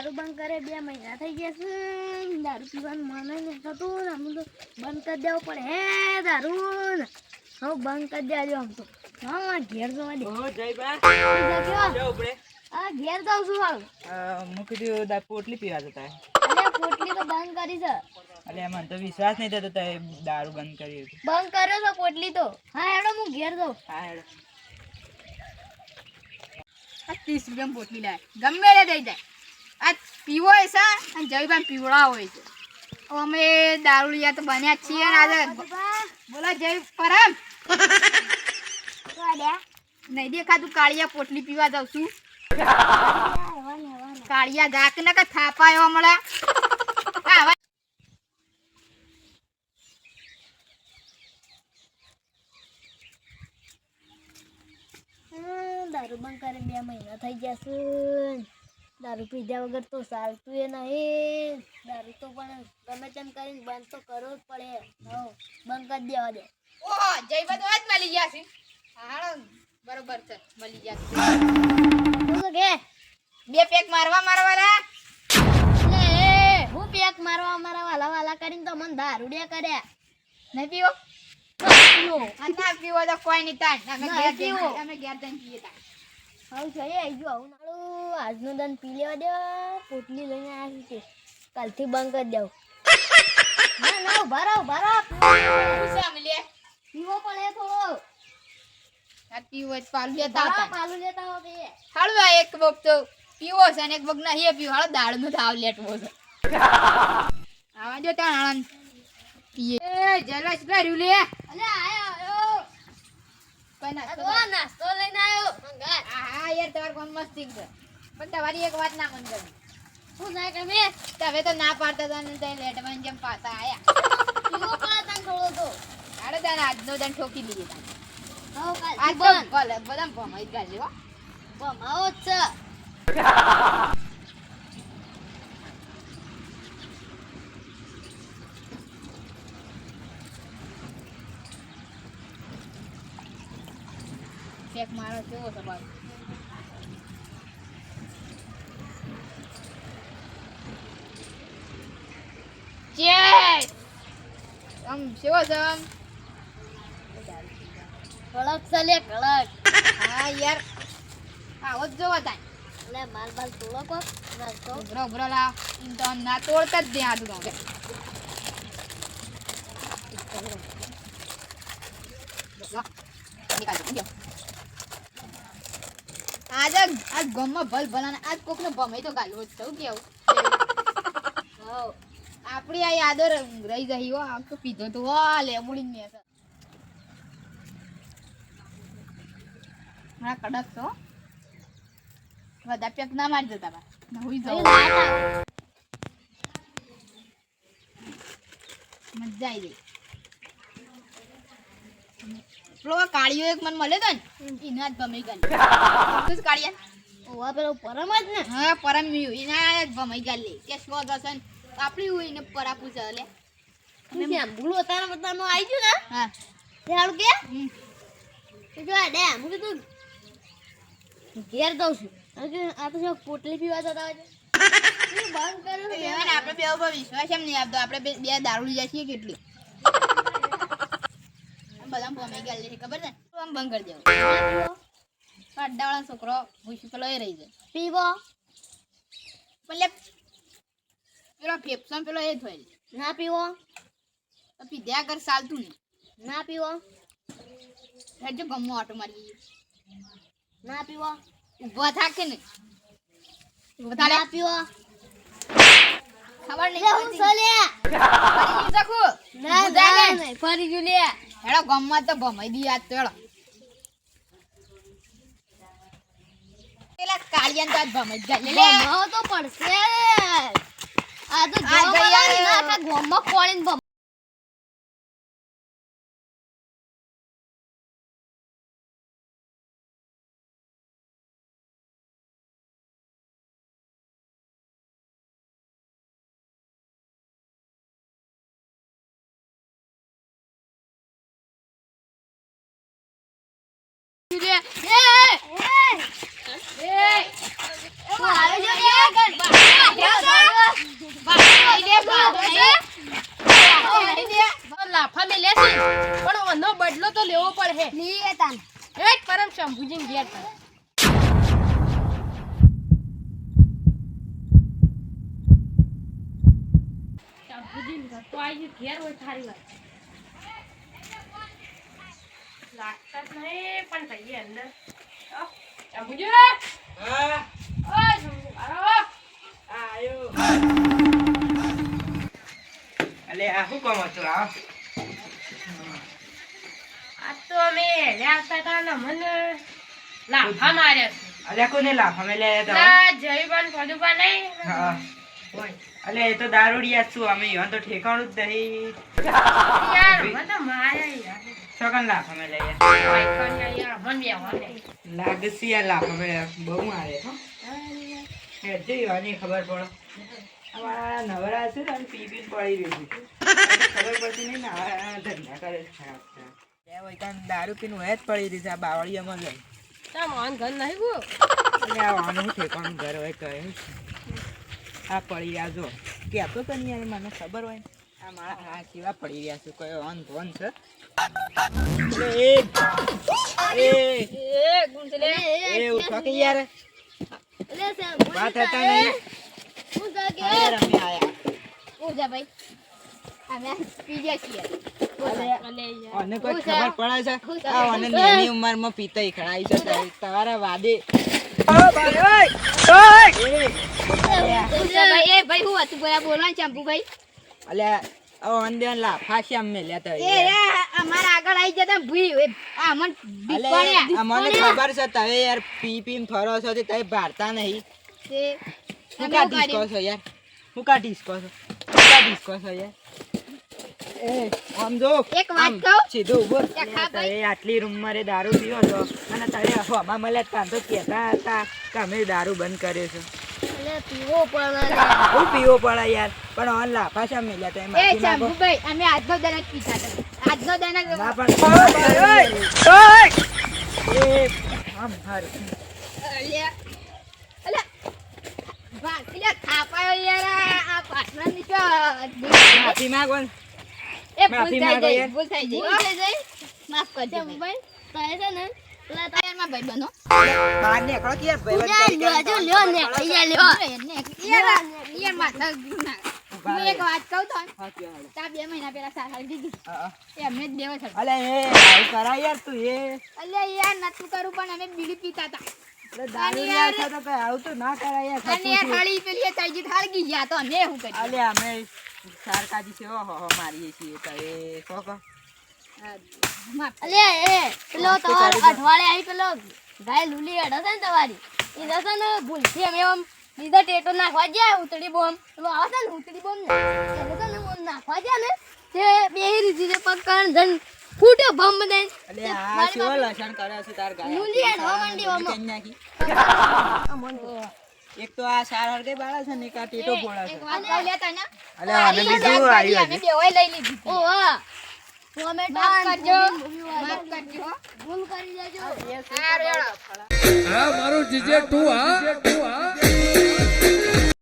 દારૂ બંધ કરે 2 મહિના થઈ ગયા છે. દારૂ પીવાનું મન નહીં થતું. આમ તો બંધ કરી દેવું પડે. હે દારૂ હવે બંધ કરી દેજો. આમ તો હા ઘેર જવા દે. ઘેર જાઉં છું. હાલ મૂકી દીધું પોટલી પીવા જતા. અરે પોટલી તો બંધ કરી છે. અરે મને તો વિશ્વાસ નહીં થતો તે દારૂ બંધ કર્યું. બંધ કર્યો છે પોટલી તો. હા હેડો હું ઘેર જાઉં. હા હેડો. 30 રૂપિયા પોટલી લાય ગમે તે દઈ જાય. આ પીવો હોય છે અને જયભાઈ પીવડા હોય છે. અમે દારૂ લીયા તો બન્યા જ છીએ ને આજે બોલા જય પરમ નહીં દેખાતું. કાળિયા પોટલી પીવા જાઉં છું. કાળિયા જાક ને કે થાપાયો હમણાં. દારૂ બંધ કરે 2 મહિના થઈ ગયા છે. દારૂ પીધા વગર તો ચાલતું એ નહીં. દારૂ તો પણ ગમે તેમ કરીને બંધ તો કરવો જ પડે. બંધ કરી દેવા દે. ઓહો જયભાઈ તો આજ મળી ગયા છે. હા બરોબર છે મળી ગયા છે. શું કે 2 પેક મારવાના હું પેક મારવા મારા વાલા કરીને તો મને દારૂડિયા કર્યા. નહીં પીવો ના પીવો તો કોઈ નહીં તાન અમે ઘેર જઈને પીએ તાન. હવે જોઈએ આવી ગયું આવું નાળું. આજનો દાન પી લેવા દે. પોટલી લઈને આવ્યા છે. કાલથી બંધ કરી દઉં. ના ઉભા પીવો પડે થોડો. આ પીવો જ પાલું લેતા હતા. પાલું લેતા હો કે હાલો એક બોક તો પીવો છે અને એક બોક નહીં પીવો. હાલો દાળનો થાવ લેટવો છે. આવા જો તાણ પીએ જલસ કર્યું લે. અલે આયો કોઈ નાસ્તો નાસ્તો લઈને આવ્યો. હા યાર તમારે કોણ મસ્તી છે પણ તમારી એક વાત ના મન ગમી. શું થાય તમે તમે તો ના પાડતા હતા ને તે લેટમાં જેમ પાતા આયા. પીવો પડે તને થોડો તો. હાલો તાણ આજનો દાન ઠોકી દીધી તાણ. આજ તો ભલે બધા ભમાઈ ગાલે હો. ભમાવો જ છે. પેક મારો કેવો છે બાર. ચેસ આમ કેવો છે આમ કડક છે લે કડક. હા યાર આવો જ જોવો તાન. એટલે માલ બાલ તોડો કોક નાસ્તો. ઉભરો લા ઇન તો ના તોડતા જ દે આ દુકાન કે આજ ગમમાં ભલ ભલાને આજ કોકને ભમાઈ તો ગાલવો જ થયું કેવું. આપણી આ યાદો રહી જઈ હો. આખો પીધો તો લેબુડી ને મારા કડક તો બધા પેક ના મારી જતા બા હુઈ જાવ મજા આવી ગઈ. પેલો કાળિયો એક મને મળે તો ને એના જ ભમાઈ ગઈ. કાળિયા ઓવા પેલો પરમ જ ને. હા પરમ એના જ ભમાઈ ગઈ કે શો દર્શન આપણી હોય ને પરા પૂછે લે. તમે આમ ભૂલો તારા બધાનો આવી ગયું ને. હા તે હાલ કે જો દે હું કીધું ઘેર દઉં છું. આ તો જો પોટલી પીવા જતા હોય બંધ કર્યું. આપણે બે ઉપર વિશ્વાસ એમ નહીં આપતો. આપણે બે દારૂ લઈ જાય છીએ કેટલી બધા ભમાઈ ગયેલી છે ખબર છે. આમ બંધ કરી દેવું. અડ્ડાવાળા છોકરો ભૂસી પેલો એ રહી જાય પીવો એટલે પેલો ફેફસો પેલો એ થયેલ ના પીવો. પીધ્યા કર ચાલતું નહીં. ના પીવો હેડજો ગમો ઓટો મારી ના પીવો. ઉભો થાકે ને ઉભો થાલે ના પીવો. ખબર નહીં હું સોલ્યા ફરી શકું ના ના નહીં ફરી ગયું લે. હેડો ગમમાં તો ભમાઈ દી આજ તો હેડો. પેલા કાળિયાને તો આજ ભમાઈ જાય લે ભમાવો તો પડશે. આ તો જવાના આખા ગોમમાં કોળીને ભમ એ લેતા અલે આ શું કામ હતું આ અલે કોને લાફા મેં લે હા અલે એ તો દારૂડિયા છું અમે ઈવન તો ઠેકાણું જ નહીં સગન લાફા મેં લે લાગસી યાર લાફા મેં બહુ મારે હો એ જઈવાની ખબર પડો અમારા નવરા છે ને પી પી પડી રહ્યું છે ખબર પડતી નહીં ને આ ધંધા કરે છે ખરાબ ખરાબ દારૂ પીને હોય જ પડી રહી છે આ બાવળિયામાં લઈ એટલે આ વાનું ઠેકાણું ઘર હોય કહે આ પડી રહ્યા જો કહેતો તો નહીં યાર મને ખબર હોય આ મારા આ કેવા પડી રહ્યા છે કયો અન ધોન છે ઉઠો કે યાર વાત હતા નહીં યાર અમે આયા અને કોઈ ખબર પડે છે આ અને નાની ઉંમરમાં પીતાઈ ખડાઈ છે તારા વાદે અલ્યા અંદર લાફા છે અમે લેતા અમારા આગળ આવી જતા ભૂઈ અમને ખબર છે તમે યાર પી પી ફરો છો તે તમે ભારતા નહીં હું કા ડિસ્કો છો યાર હું કા ડિસ્કો છો યાર એ આમ જો એક વાત કહું સીધો ઉભો ખા ભાઈ. તમે આટલી રૂમમાં રે દારૂ પીવો છો અને તમે હવામાં મળે તાં તો કહેતા હતા કે અમે દારૂ બંધ કર્યો છે પીવો પણ હું પીવો પડે યાર પણ ઓન લાફા છે અમે લ્યા તમે એ માફી માંગો શંભુભાઈ અમે આજનો દાણા જ પીતા હતા આજનો દાણા ના પણ એ આમ હારું અલ્યા અલ્યા વાકીલા થાપાયો યાર આ પાછળ નીચો માફી માંગો ને. એ માફી માંગો યાર. ભૂલ થઈ જાય માફ કરજો ભાઈ ભાઈ તારે છે ને પેલા યારમાં ભાઈ બનો બહાર નીકળો કે યાર ભાઈ લ્યો ને લ્યો યાર માથા ગુના હું એક વાત કહું તો તા 2 મહિના પહેલા સારા દીધી એ અમે જ દેવો છે અલે એ આવું કરા યાર તું એ અલ્યા યાર નતું કરું પણ અમે બીડી પીતા હતા દારૂ યાર તો કઈ આવું તો ના કરાય યાર અને યાર થાળી પેલી તાજી થાળ ગઈ ગયા તો અમે શું કરીએ અલે અમે સારકાજી છે ઓહો મારીએ છીએ તો એ કોકો અલે એ પેલો તમારો અઠવાડિયે આવી પેલો ગાય લુલી અડે છે ને તમારી એ દસે ને ભૂલથી અમે આમ બીજો ટેટો નાખવા ગયા ઉતડી બોમ પેલો આવે છે ને ઉતડી બોમ ને એટલે છે ને આમ નાખવા ગયા ને તે બે રીતે પકડ જન ફૂટ્યો બમ દે અલે આ શો લસણ કરે છે તાર ગાય લુલી અડવા માંડી આમાં. કેમ નાખી એક તો આ સાર હરગે બાળા છે ને એક આ ટેટો બોળા છે એક વાત કહું લેતા ને અલે આને બીજું આવ્યું અમે બેવાય લઈ લીધી ઓ વાહ ટોમેટો માફ કરજો માફ માફ કરજો ભૂલ કરી દેજો હારું હેડો. હા મારું જીજે તું હા